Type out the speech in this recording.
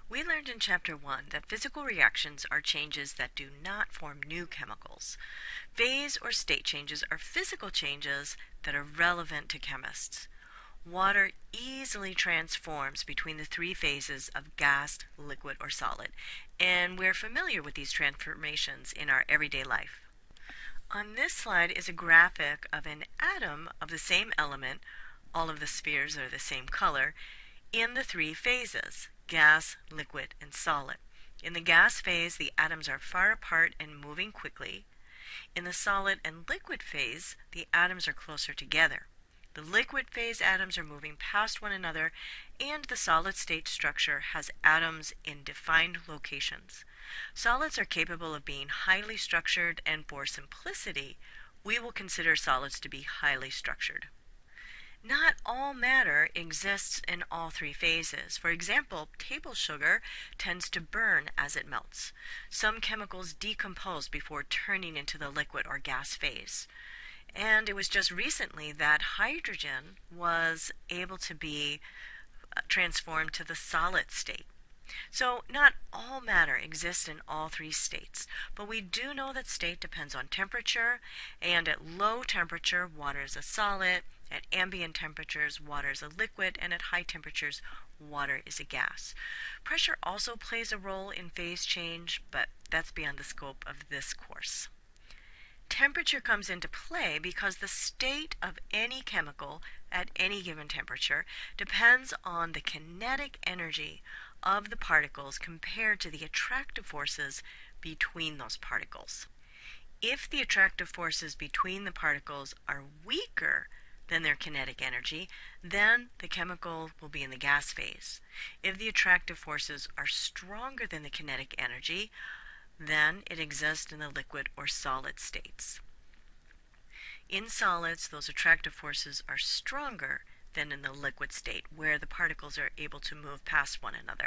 We learned in Chapter 1 that physical reactions are changes that do not form new chemicals. Phase or state changes are physical changes that are relevant to chemists. Water easily transforms between the three phases of gas, liquid, or solid, and we're familiar with these transformations in our everyday life. On this slide is a graphic of an atom of the same element, all of the spheres are the same color, in the three phases, gas, liquid, and solid. In the gas phase, the atoms are far apart and moving quickly. In the solid and liquid phase, the atoms are closer together. The liquid phase atoms are moving past one another, and the solid state structure has atoms in defined locations. Solids are capable of being highly structured, and for simplicity, we will consider solids to be highly structured. Not all matter exists in all three phases. For example, table sugar tends to burn as it melts. Some chemicals decompose before turning into the liquid or gas phase. And it was just recently that hydrogen was able to be transformed to the solid state. So not all matter exists in all three states, but we do know that state depends on temperature, and at low temperature, water is a solid, at ambient temperatures, water is a liquid, and at high temperatures, water is a gas. Pressure also plays a role in phase change, but that's beyond the scope of this course. Temperature comes into play because the state of any chemical at any given temperature depends on the kinetic energy of the particles compared to the attractive forces between those particles. If the attractive forces between the particles are weaker than their kinetic energy, then the chemical will be in the gas phase. If the attractive forces are stronger than the kinetic energy, then it exists in the liquid or solid states. In solids, those attractive forces are stronger than in the liquid state, where the particles are able to move past one another.